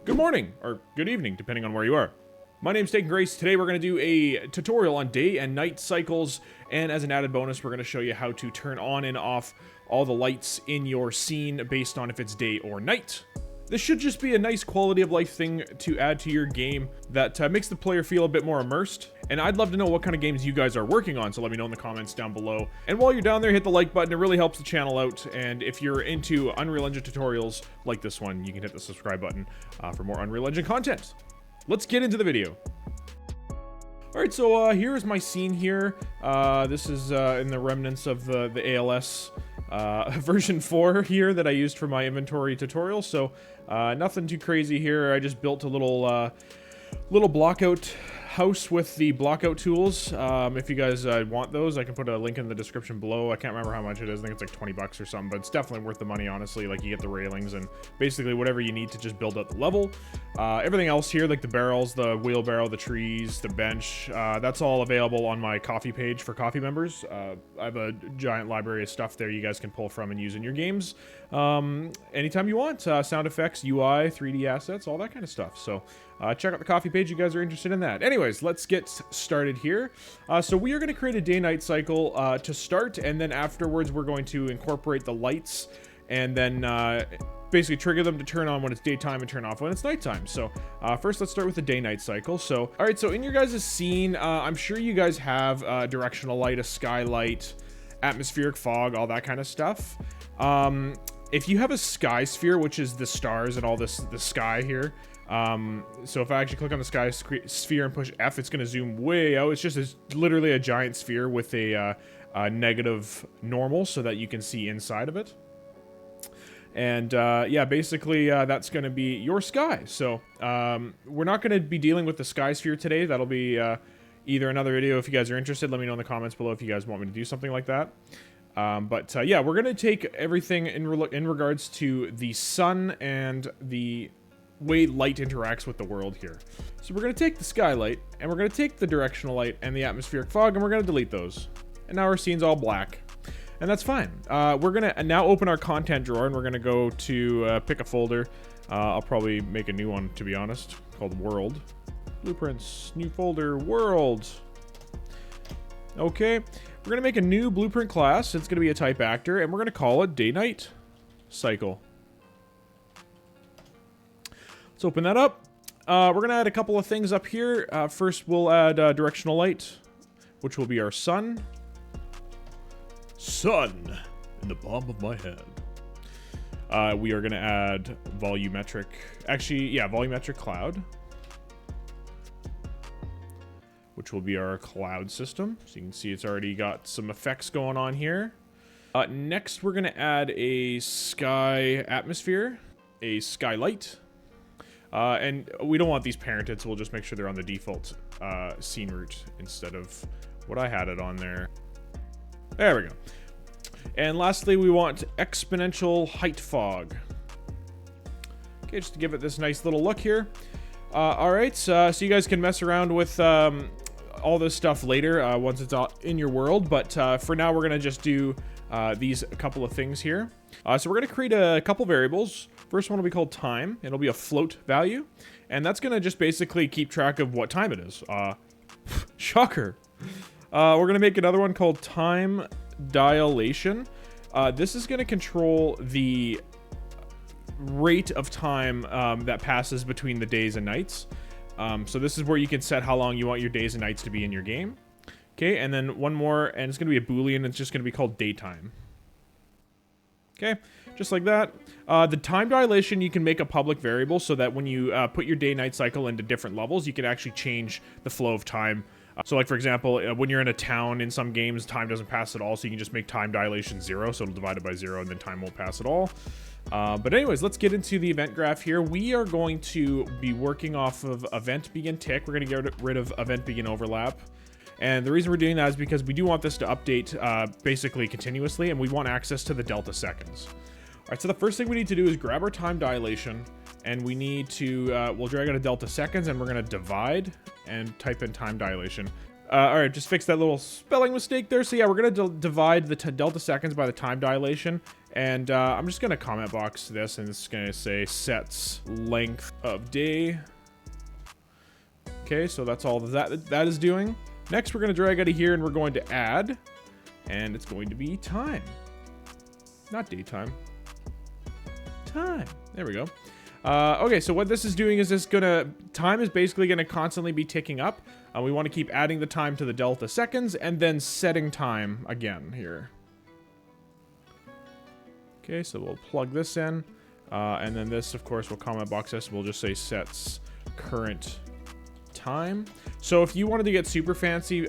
Good morning, or good evening, depending on where you are. My name's Taken Grace. Today we're going to do a tutorial on day and night cycles, and as an added bonus, we're going to show you how to turn on and off all the lights in your scene based on if it's day or night. This should just be a nice quality of life thing to add to your game that makes the player feel a bit more immersed. And I'd love to know what kind of games you guys are working on, so let me know in the comments down below. And while you're down there, hit the like button. It really helps the channel out. And if you're into Unreal Engine tutorials like this one, you can hit the subscribe button for more Unreal Engine content. Let's get into the video. Alright, so here's my scene here. This is in the remnants of the ALS version 4 here that I used for my inventory tutorial. So nothing too crazy here. I just built a little blockout house with the blockout tools. If you guys want those, I can put a link in the description below. I can't remember how much it is. I think it's like 20 bucks or something, but it's definitely worth the money, honestly. Like, you get the railings and basically whatever you need to just build up the level. Everything else here, like the barrels, the wheelbarrow, the trees, the bench, that's all available on my coffee page for coffee members. I have a giant library of stuff there you guys can pull from and use in your games anytime you want. Sound effects, UI, 3D assets, all that kind of stuff. So check out the coffee page, you guys are interested in that. Anyways, let's get started here. So we are going to create a day-night cycle to start, and then afterwards we're going to incorporate the lights and then basically trigger them to turn on when it's daytime and turn off when it's nighttime. So first let's start with the day-night cycle. So alright, so in your guys' scene, I'm sure you guys have a directional light, a skylight, atmospheric fog, all that kind of stuff. If you have a sky sphere, which is the stars and all the sky here, so if I actually click on the sky sphere and push F, it's going to zoom way out. It's just literally a giant sphere with a negative normal so that you can see inside of it. And yeah, basically that's going to be your sky. So we're not going to be dealing with the sky sphere today. That'll be either another video if you guys are interested. Let me know in the comments below if you guys want me to do something like that. But yeah, we're going to take everything in regards to the sun and the way light interacts with the world here. So we're going to take the skylight, and we're going to take the directional light and the atmospheric fog, and we're going to delete those. And now our scene's all black. And that's fine. We're going to now open our content drawer, and we're going to go to pick a folder. I'll probably make a new one, to be honest, called World. Blueprints, new folder, World. Okay, we're going to make a new blueprint class. It's going to be a type actor, and we're going to call it Day-Night Cycle. Let's open that up. We're going to add a couple of things up here. First, we'll add directional light, which will be our sun. Sun in the palm of my hand. We are going to add volumetric, volumetric cloud, which will be our cloud system. So you can see it's already got some effects going on here. Next, we're going to add a sky atmosphere, a skylight. And we don't want these parented, so we'll just make sure they're on the default scene route instead of what I had it on there. There we go. And lastly, we want exponential height fog. Okay, just to give it this nice little look here. Alright, so you guys can mess around with all this stuff later once it's all in your world. But for now, we're going to just do these couple of things here. So we're going to create a couple variables. First one will be called time. It'll be a float value. And that's going to just basically keep track of what time it is. Shocker. We're going to make another one called time dilation. This is going to control the rate of time that passes between the days and nights. So this is where you can set how long you want your days and nights to be in your game. Okay, and then one more, and it's going to be a Boolean. It's just going to be called daytime. Okay, just like that. The time dilation, you can make a public variable so that when you put your day-night cycle into different levels, you can actually change the flow of time. So like, for example, when you're in a town in some games, time doesn't pass at all, so you can just make time dilation 0, so it'll divide it by 0, and then time won't pass at all. But anyways, let's get into the event graph here. We are going to be working off of event begin tick. We're going to get rid of event begin overlap. And the reason we're doing that is because we do want this to update basically continuously, and we want access to the delta seconds. All right, so the first thing we need to do is grab our time dilation, and we need to, we'll drag out a delta seconds, and we're going to divide and type in time dilation. All right, just fix that little spelling mistake there. So yeah, we're gonna divide the delta seconds by the time dilation, and I'm just gonna comment box this, and it's gonna say sets length of day. Okay, so that's all that is doing. Next, we're gonna drag out of here, and we're going to add, and it's going to be time, not daytime. Time. There we go. Okay, so what this is doing is time is basically gonna constantly be ticking up. We want to keep adding the time to the delta seconds and then setting time again here. Okay, so we'll plug this in, and then this, of course, will comment box this. We'll just say sets current time. So if you wanted to get super fancy,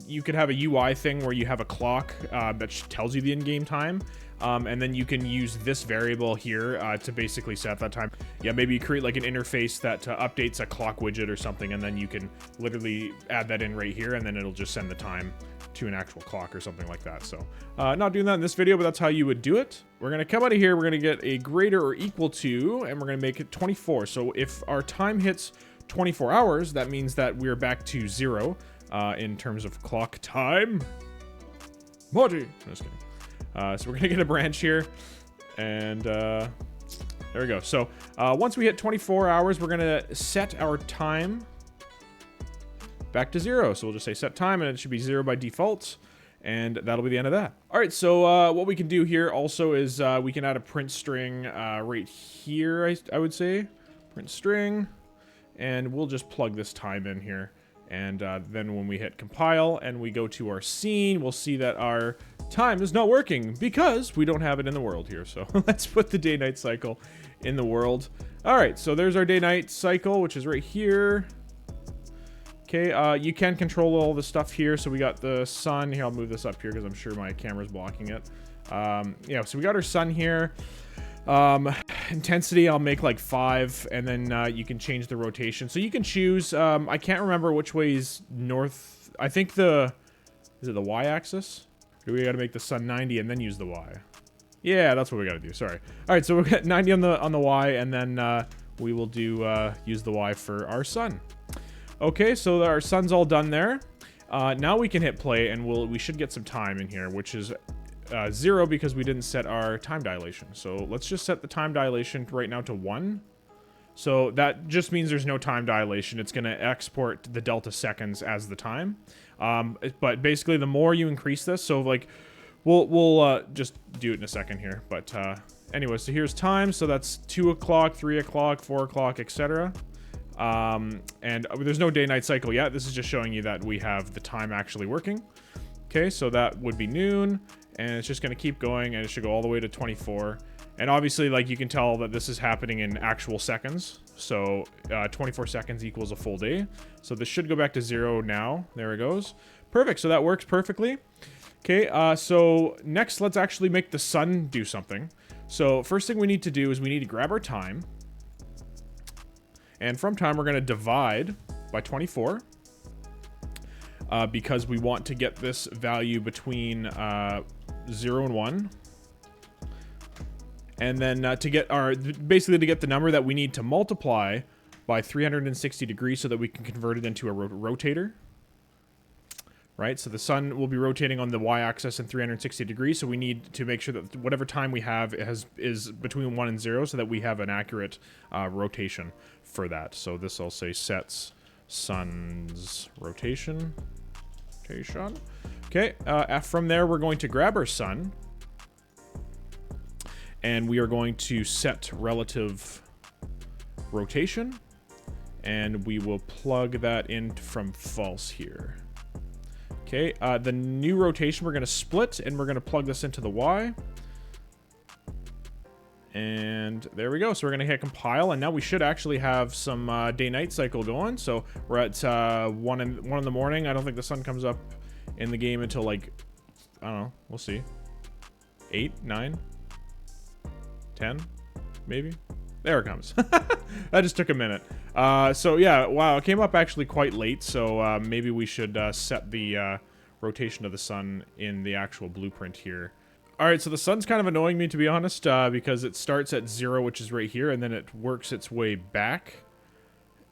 you could have a UI thing where you have a clock that tells you the in-game time. And then you can use this variable here to basically set that time. Yeah, maybe you create like an interface that updates a clock widget or something, and then you can literally add that in right here, and then it'll just send the time to an actual clock or something like that. So not doing that in this video, but that's how you would do it. We're going to come out of here. We're going to get a greater or equal to, and we're going to make it 24. So if our time hits 24 hours, that means that we're back to 0 in terms of clock time. Marty! I'm just kidding. So we're gonna get a branch here, and there we go. So once we hit 24 hours, we're gonna set our time back to 0. So we'll just say set time, and it should be 0 by default, and that'll be the end of that. All right, so what we can do here also is we can add a print string right here, I would say. Print string, and we'll just plug this time in here. And then when we hit compile and we go to our scene, we'll see that our time is not working because we don't have it in the world here. So let's put the day-night cycle in the world. All right, so there's our day-night cycle, which is right here. Okay, you can control all the stuff here. So we got the sun here. I'll move this up here because I'm sure my camera's blocking it. Yeah, so we got our sun here. Intensity, I'll make like 5, and then you can change the rotation. So you can choose, I can't remember which way is north. I think is it the Y-axis? Or we gotta make the sun 90 and then use the Y. Yeah, that's what we gotta do, sorry. All right, so we've got 90 on the Y, and then we will do use the Y for our sun. Okay, so our sun's all done there. Now we can hit play, and we should get some time in here, which is 0 because we didn't set our time dilation. So let's just set the time dilation right now to 1. So that just means there's no time dilation. It's going to export the delta seconds as the time. But basically, the more you increase this, so like we'll just do it in a second here. But anyway, so here's time. So that's 2 o'clock, 3 o'clock, 4 o'clock, etc. And there's no day-night cycle yet. This is just showing you that we have the time actually working. Okay, so that would be noon. And it's just going to keep going, and it should go all the way to 24. And obviously, like, you can tell that this is happening in actual seconds. So 24 seconds equals a full day. So this should go back to 0 now. There it goes. Perfect. So that works perfectly. Okay, so next, let's actually make the sun do something. So first thing we need to do is we need to grab our time. And from time, we're going to divide by 24. Because we want to get this value between 0 and 1. And then basically to get the number that we need to multiply by 360 degrees so that we can convert it into a rotator. Right, so the sun will be rotating on the y-axis in 360 degrees, so we need to make sure that whatever time we have is between 1 and 0 so that we have an accurate rotation for that. So this I'll say sets sun's rotation. Okay, from there we're going to grab our sun, and we are going to set relative rotation, and we will plug that in from false here. Okay, the new rotation we're going to split, and we're going to plug this into the Y. And there we go. So we're going to hit compile, and now we should actually have some day-night cycle going. So we're at 1 in the morning. I don't think the sun comes up in the game until, like, I don't know. We'll see. 8, 9, 10, maybe. There it comes. That just took a minute. So yeah, wow, it came up actually quite late. So maybe we should set the rotation of the sun in the actual blueprint here. All right, so the sun's kind of annoying me, to be honest, because it starts at 0, which is right here, and then it works its way back.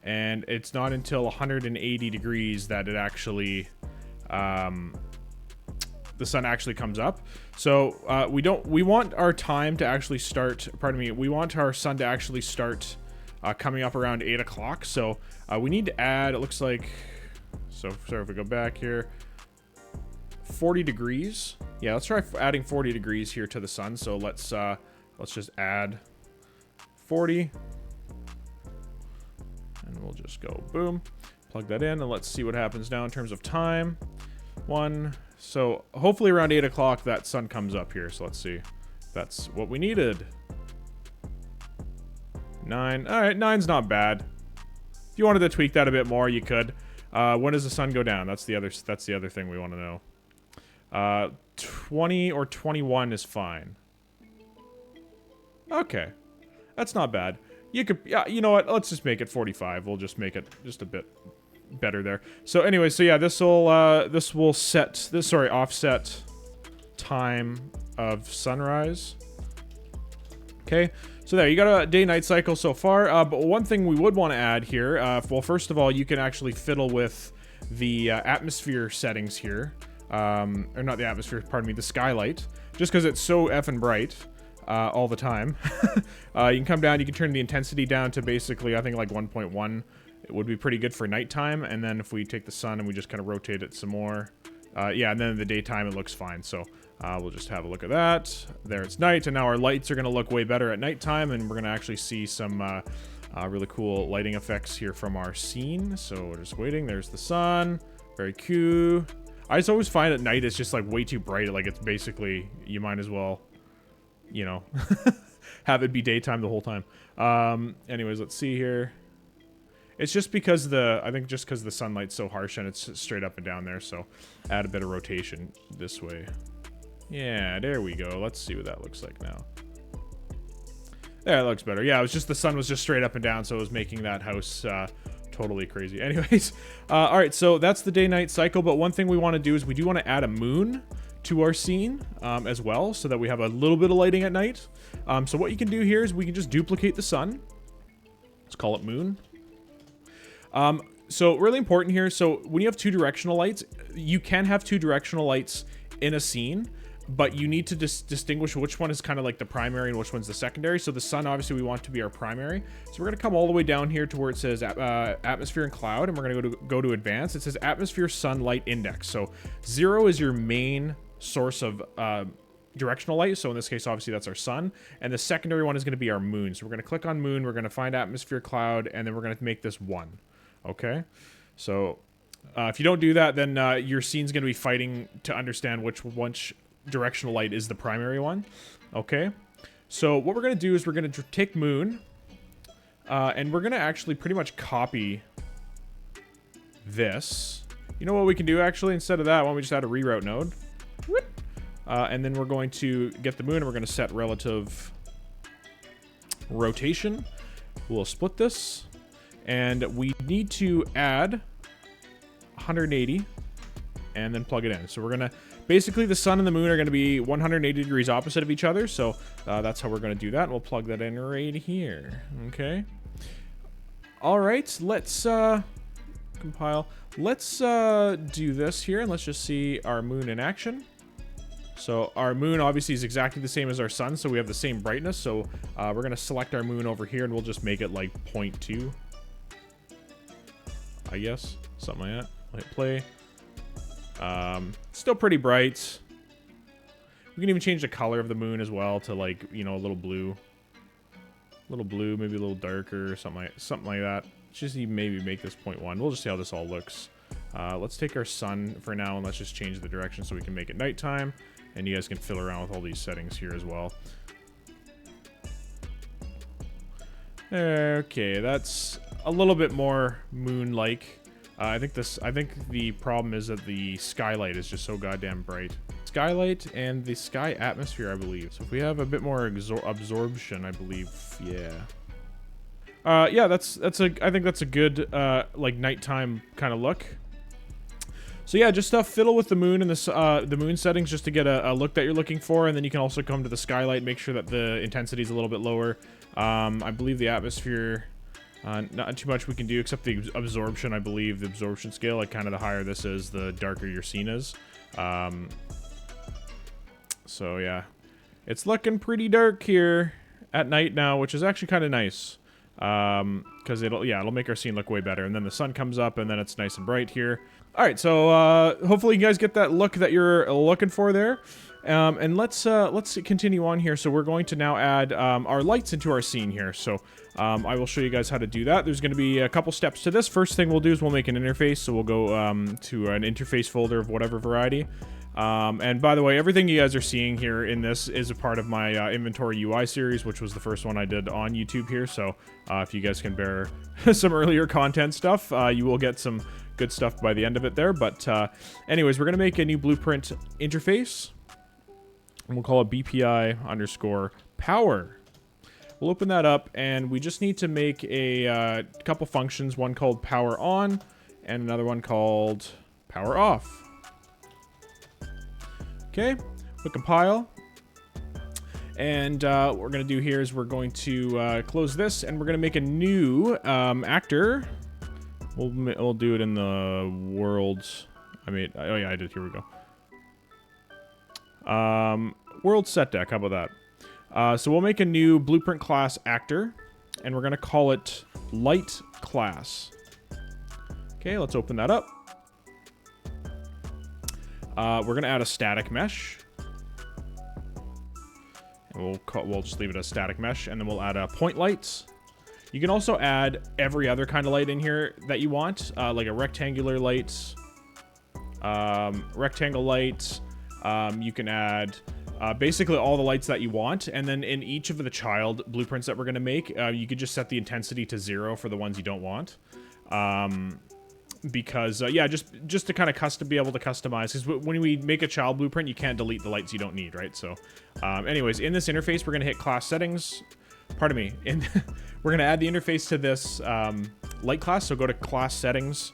and it's not until 180 degrees that it actually the sun actually comes up. So we want our time to actually start, pardon me, we want our sun to actually start coming up around 8 o'clock. So we need to add, it looks like, so if we go back here, 40 degrees. Yeah, let's try adding 40 degrees here to the sun. So let's just add 40. And we'll just go boom, plug that in, and let's see what happens now in terms of time. So hopefully around 8 o'clock that sun comes up here. So let's see. That's what we needed. 9. All right, 9's not bad. If you wanted to tweak that a bit more, you could. When does the sun go down? That's the other thing we want to know. 20 or 21 is fine. Okay, that's not bad. You could, yeah, you know what? Let's just make it 45. We'll just make it just a bit better there. So anyway, so yeah, this will offset time of sunrise. Okay, so there, you got a day-night cycle so far. But one thing we would want to add here, well, first of all, you can actually fiddle with the atmosphere settings here. Or not the atmosphere, pardon me, the skylight. Just because it's so effing bright all the time. You can come down, you can turn the intensity down to basically, I think, like 1.1. It would be pretty good for nighttime. And then if we take the sun and we just kind of rotate it some more. Yeah, and then in the daytime, it looks fine. So we'll just have a look at that. There, it's night, and now our lights are going to look way better at nighttime, and we're going to actually see some really cool lighting effects here from our scene. So we're just waiting. There's the sun. Very cool. I just always find at night it's just like way too bright. Like it's basically, you might as well, you know, have it be daytime the whole time. Anyways, let's see here. It's just because I think just because the sunlight's so harsh and it's straight up and down there. So add a bit of rotation this way. Yeah, there we go. Let's see what that looks like now. There, it looks better. Yeah, it was just the sun was just straight up and down, so it was making that house totally crazy. Anyways, all right, so that's the day-night cycle. But one thing we want to do is we do want to add a moon to our scene as well, so that we have a little bit of lighting at night. So what you can do here is we can just duplicate the sun. Let's call it moon. So really important here. So when you have two directional lights, you can have two directional lights in a scene, but you need to distinguish which one is kind of like the primary and which one's the secondary. So the sun, obviously, we want to be our primary. So we're going to come all the way down here to where it says atmosphere and cloud, and we're going to go to advanced. It says atmosphere sunlight index. So 0 is your main source of directional light. So in this case, obviously, that's our sun. And the secondary one is going to be our moon. So we're going to click on moon. We're going to find atmosphere cloud, and then we're going to make this 1. Okay? So if you don't do that, then your scene's going to be fighting to understand which directional light is the primary one. Okay, so what we're going to do is we're going to take moon and we're going to actually pretty much copy this. You know what we can do actually? Instead of that, why don't we just add a reroute node? And then we're going to get the moon and we're going to set relative rotation. We'll split this, and we need to add 180 and then plug it in. So we're going to basically, the sun and the moon are going to be 180 degrees opposite of each other, so that's how we're going to do that, and we'll plug that in right here. Okay. All right, let's compile. Let's do this here, and let's just see our moon in action. So our moon obviously is exactly the same as our sun, so we have the same brightness. So we're going to select our moon over here, and we'll just make it like 0.2, I guess, something like that. Hit play. Still pretty bright. We can even change the color of the moon as well to, like, you know, a little blue, maybe a little darker, or something like that. Just maybe make this 0.1. We'll just see how this all looks. Let's take our sun for now, and let's just change the direction so we can make it nighttime, and you guys can fiddle around with all these settings here as well. Okay, that's a little bit more moon-like. I think the problem is that the skylight is just so goddamn bright. Skylight and the sky atmosphere, I believe. So if we have a bit more absorption, I believe, yeah. Yeah, I think that's a good like nighttime kind of look. So yeah, just fiddle with the moon and the moon settings just to get a look that you're looking for, and then you can also come to the skylight, make sure that the intensity is a little bit lower. I believe the atmosphere Not too much we can do except the absorption, I believe. The absorption scale, like kind of the higher this is, the darker your scene is. So yeah, it's looking pretty dark here at night now, which is actually kind of nice. Because it'll make our scene look way better. And then the sun comes up and then it's nice and bright here. All right, so hopefully you guys get that look that you're looking for there. And let's continue on here. So we're going to now add our lights into our scene here. So I will show you guys how to do that. There's going to be a couple steps to this. First thing we'll do is we'll make an interface. So we'll go to an interface folder of whatever variety. And by the way, everything you guys are seeing here in this is a part of my inventory UI series, which was the first one I did on YouTube here. So if you guys can bear some earlier content stuff, you will get some good stuff by the end of it there. But anyways, we're going to make a new blueprint interface. And we'll call it BPI_power. We'll open that up, and we just need to make a couple functions, one called power on, and another one called power off. Okay, we'll compile. And what we're going to do here is we're going to close this, and we're going to make a new actor. We'll do it in the worlds. Oh yeah, I did. Here we go. World set deck, how about that? So we'll make a new blueprint class actor, and we're gonna call it LightClass. Okay, let's open that up. We're gonna add a static mesh. And we'll just leave it as static mesh, and then we'll add point lights. You can also add every other kind of light in here that you want, like a rectangular light, rectangle light. You can add basically all the lights that you want, and then in each of the child blueprints that we're going to make, you could just set the intensity to 0 for the ones you don't want. Because, yeah, just to kind of be able to customize, because when we make a child blueprint, you can't delete the lights you don't need, right? So, anyways, in this interface, we're going to hit class settings. Pardon me. We're going to add the interface to this light class, so go to class settings,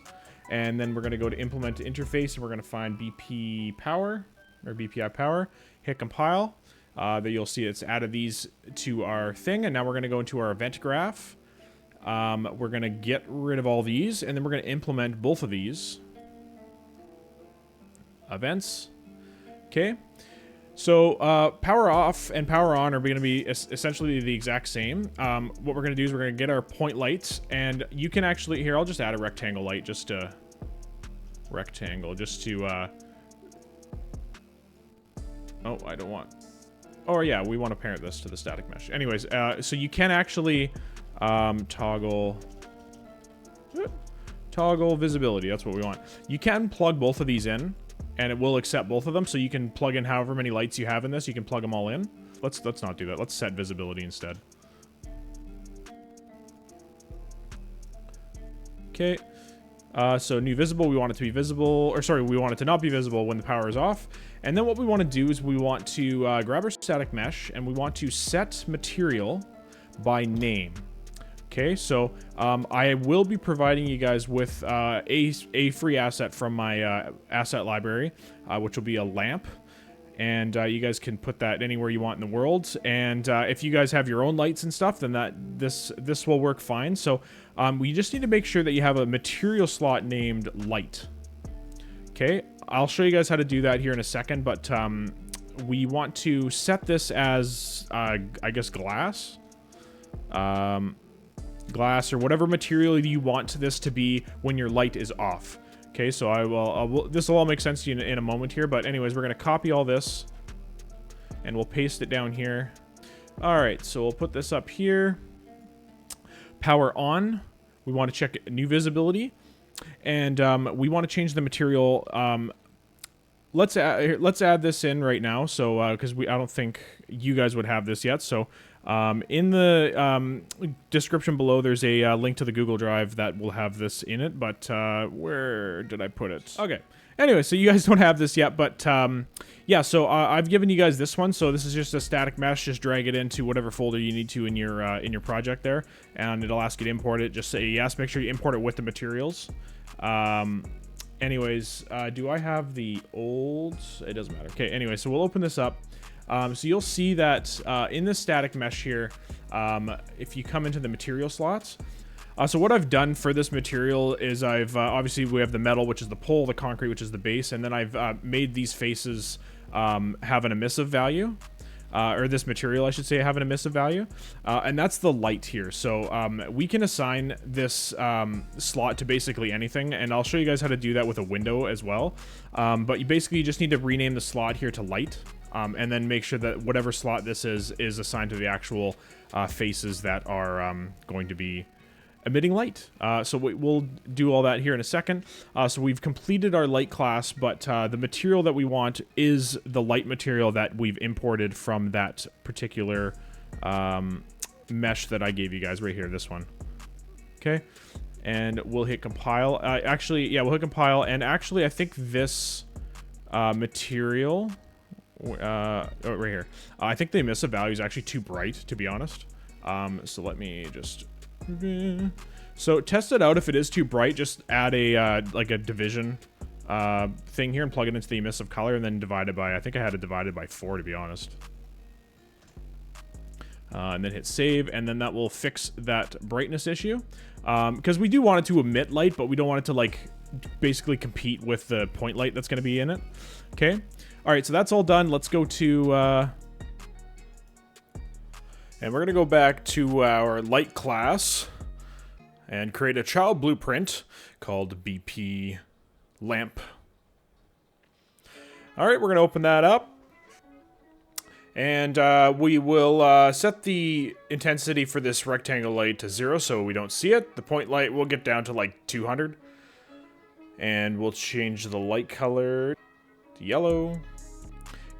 and then we're going to go to implement interface, and we're going to find BP power. Or BPI power, hit compile. There you'll see it's added these to our thing, and now we're going to go into our event graph. We're going to get rid of all these, and then we're going to implement both of these events. Okay, so power off and power on are going to be essentially the exact same. What we're going to do is we're going to get our point lights, and you can actually, here, I'll just add a rectangle light just to oh, I don't want... Oh, yeah, we want to parent this to the static mesh. Anyways, so you can actually toggle visibility. That's what we want. You can plug both of these in, and it will accept both of them. So you can plug in however many lights you have in this. You can plug them all in. Let's not do that. Let's set visibility instead. Okay. So new visible, we want it to be visible, or sorry, we want it to not be visible when the power is off. And then what we want to do is we want to grab our static mesh, and we want to set material by name. Okay, so I will be providing you guys with a free asset from my asset library, which will be a lamp. And you guys can put that anywhere you want in the world. And if you guys have your own lights and stuff, then this will work fine. So we just need to make sure that you have a material slot named light. Okay, I'll show you guys how to do that here in a second, but we want to set this as, I guess, glass. Glass or whatever material you want this to be when your light is off. Okay, so this will all make sense to you in a moment here, but anyways, we're going to copy all this, and we'll paste it down here. All right, so we'll put this up here. Power on. We want to check new visibility. And we want to change the material. Let's add this in right now. So because I don't think you guys would have this yet. So in the description below, there's a link to the Google Drive that will have this in it. But where did I put it? Okay. Anyway, so you guys don't have this yet, but yeah. So I've given you guys this one. So this is just a static mesh. Just drag it into whatever folder you need to in your project there, and it'll ask you to import it. Just say yes. Make sure you import it with the materials. Anyways, do I have the old? It doesn't matter. Okay. Anyway, so we'll open this up. So you'll see that in this static mesh here, if you come into the material slots, So what I've done for this material is I've, obviously we have the metal, which is the pole, the concrete, which is the base, and then I've made these faces have an emissive value. Or this material, I should say, have an emissive value. And that's the light here. So we can assign this slot to basically anything, and I'll show you guys how to do that with a window as well. But you basically just need to rename the slot here to light, and then make sure that whatever slot this is assigned to the actual faces that are going to be emitting light. So we'll do all that here in a second. So we've completed our light class, but the material that we want is the light material that we've imported from that particular mesh that I gave you guys right here, this one. Okay, and we'll hit compile. Actually, yeah, we'll hit compile, and actually I think this material, right here, I think the emissive value is actually too bright, to be honest. So let me just... So test it out. If it is too bright, just add a like a division thing here and plug it into the emissive color, and then divide it by, I think I had it divided by 4, to be honest. And then hit save, and then that will fix that brightness issue. Because we do want it to emit light, but we don't want it to like basically compete with the point light that's going to be in it. Okay. All right, so that's all done. Let's go to and we're going to go back to our light class and create a child blueprint called BP lamp. All right, we're going to open that up. And we will set the intensity for this rectangle light to 0 so we don't see it. The point light will get down to like 200. And we'll change the light color to yellow.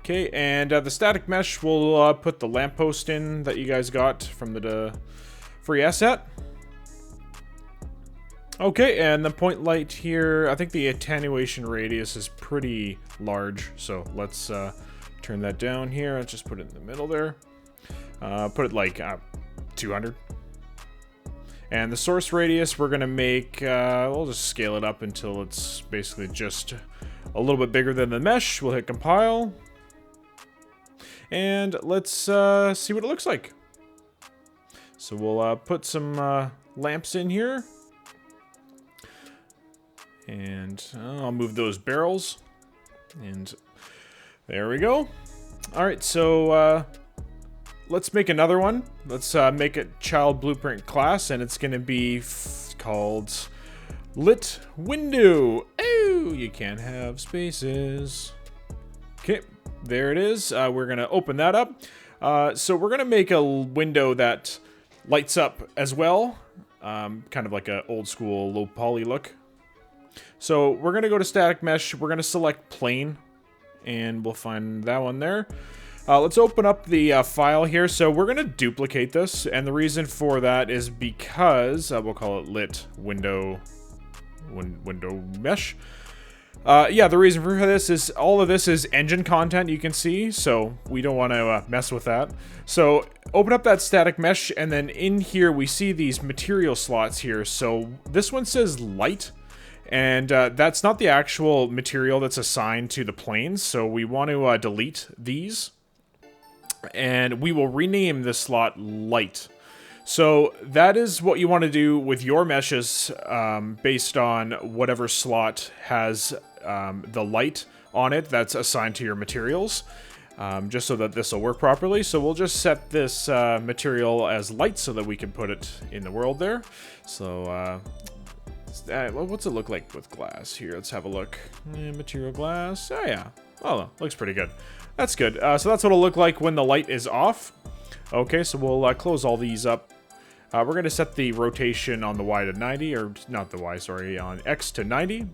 Okay, and the static mesh, we'll put the lamppost in that you guys got from the free asset. Okay, and the point light here, I think the attenuation radius is pretty large, so let's turn that down here. Let's just put it in the middle there. Put it like 200. And the source radius, we're going to make, we'll just scale it up until it's basically just a little bit bigger than the mesh. We'll hit compile. And let's see what it looks like. So we'll put some lamps in here. And I'll move those barrels. And there we go. All right, so let's make another one. Let's make a child blueprint class, and it's going to be called lit window. Oh, you can't have spaces. Okay. There it is. We're going to open that up. So we're going to make a window that lights up as well. Kind of like an old school low poly look. So we're going to go to static mesh. We're going to select plane. And we'll find that one there. Let's open up the file here. So we're going to duplicate this. And the reason for that is because we'll call it lit window mesh. Yeah, the reason for this is all of this is engine content, you can see, so we don't want to mess with that. So open up that static mesh, and then in here we see these material slots here. So this one says light, and that's not the actual material that's assigned to the planes, so we want to delete these, and we will rename this slot light. So that is what you want to do with your meshes based on whatever slot has the light on it that's assigned to your materials, just so that this will work properly. So we'll just set this material as light so that we can put it in the world there. So what's it look like with glass here? Let's have a look. Material glass. Oh yeah. Oh, looks pretty good. That's good. So that's what it'll look like when the light is off. Okay, so we'll close all these up. We're going to set the rotation on the Y to 90, or not the Y, sorry, on X to 90.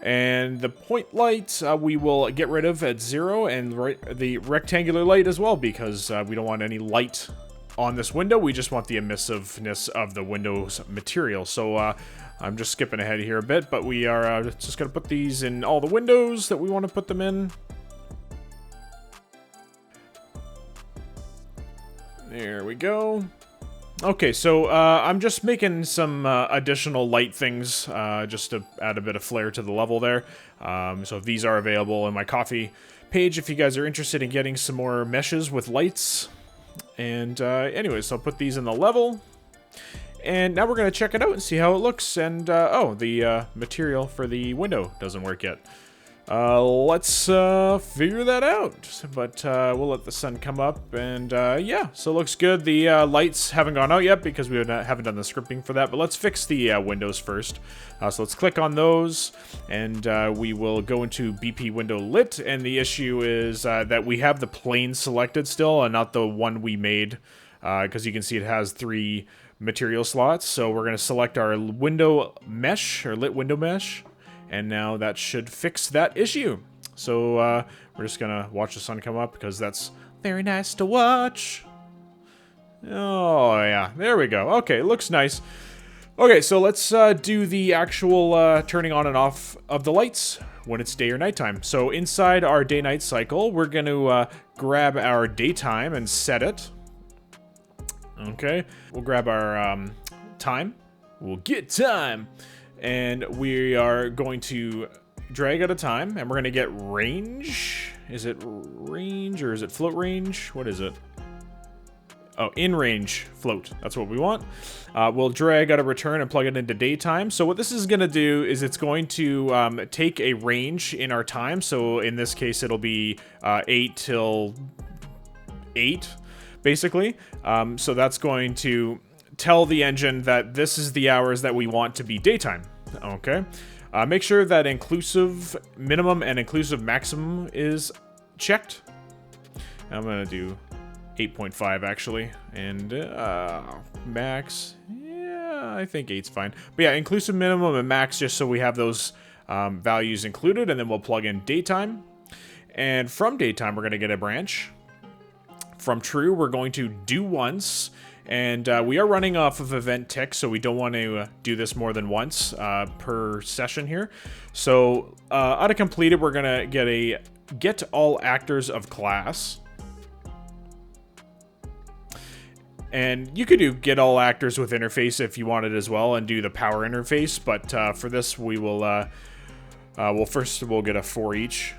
And the point light we will get rid of at 0, and the rectangular light as well, because we don't want any light on this window. We just want the emissiveness of the window's material. So I'm just skipping ahead here a bit, but we are just going to put these in all the windows that we want to put them in. There we go. Okay, so I'm just making some additional light things just to add a bit of flair to the level there. So these are available in my coffee page if you guys are interested in getting some more meshes with lights. And anyways, so I'll put these in the level. And now we're going to check it out and see how it looks. And, oh, the material for the window doesn't work yet. Let's figure that out. But we'll let the sun come up. And, yeah, so it looks good. The lights haven't gone out yet because we haven't done the scripting for that. But let's fix the windows first. So let's click on those. And we will go into BP window lit. And the issue is that we have the plane selected still and not the one we made. Because you can see it has 3 material slots. So we're going to select our window mesh, or lit window mesh, and now that should fix that issue. So we're just going to watch the sun come up because that's very nice to watch. Oh yeah, there we go. Okay, looks nice. Okay, so let's do the actual turning on and off of the lights when it's day or nighttime. So inside our day-night cycle, we're going to grab our daytime and set it. Okay, we'll grab our time. We'll get time. And we are going to drag out a time, and we're going to get range. Is it range or is it float range? What is it? Oh, in range float. That's what we want. We'll drag out a return and plug it into daytime. So what this is going to do is it's going to take a range in our time. So in this case, it'll be 8 till 8. Basically, so that's going to tell the engine that this is the hours that we want to be daytime. Okay, make sure that inclusive minimum and inclusive maximum is checked. I'm gonna do 8.5 actually, and max. Yeah, I think 8's fine. But yeah, inclusive minimum and max, just so we have those values included, and then we'll plug in daytime. And from daytime, we're gonna get a branch. From true, we're going to do once, and we are running off of event tick, so we don't want to do this more than once per session here. So out of completed, we're gonna get a get all actors of class, and you could do get all actors with interface if you wanted as well, and do the power interface. But for this, we will well, first we'll get a for each.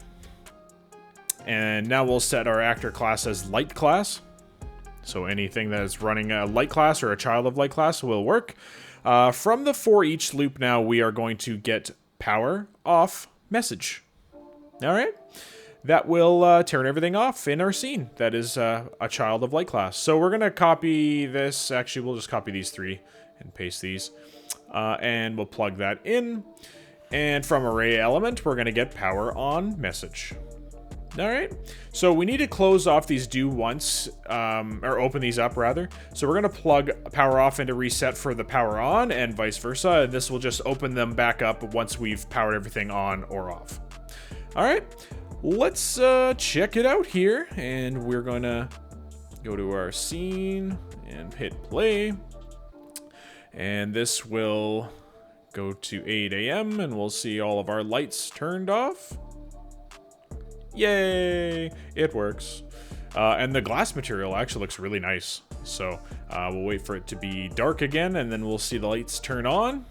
And now we'll set our actor class as light class. So anything that is running a light class or a child of light class will work. From the for each loop now, we are going to get power off message. All right. That will turn everything off in our scene. That is a child of light class. So we're going to copy this. Actually, we'll just copy these 3 and paste these. And we'll plug that in. And from array element, we're going to get power on message. All right, so we need to close off these do once, or open these up rather. So we're gonna plug power off into reset for the power on and vice versa. This will just open them back up once we've powered everything on or off. All right, let's check it out here. And we're gonna go to our scene and hit play. And this will go to 8 a.m. and we'll see all of our lights turned off. Yay! It works. And the glass material actually looks really nice. So we'll wait for it to be dark again, and then we'll see the lights turn on.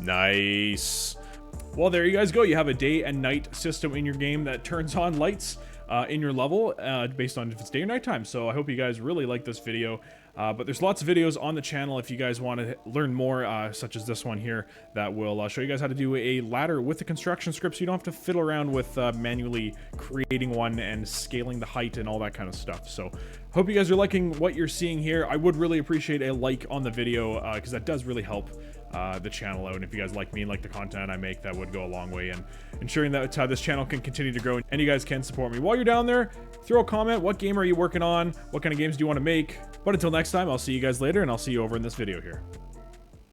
Nice. Well, there you guys go. You have a day and night system in your game that turns on lights in your level based on if it's day or nighttime. So I hope you guys really like this video. But there's lots of videos on the channel if you guys want to learn more, such as this one here, that will show you guys how to do a ladder with the construction script so you don't have to fiddle around with manually creating one and scaling the height and all that kind of stuff. So hope you guys are liking what you're seeing here. I would really appreciate a like on the video because that does really help the channel out. And if you guys like me and like the content I make, that would go a long way in ensuring that this channel can continue to grow and you guys can support me. While you're down there, throw a comment. What game are you working on? What kind of games do you want to make? But until next time, I'll see you guys later, and I'll see you over in this video here.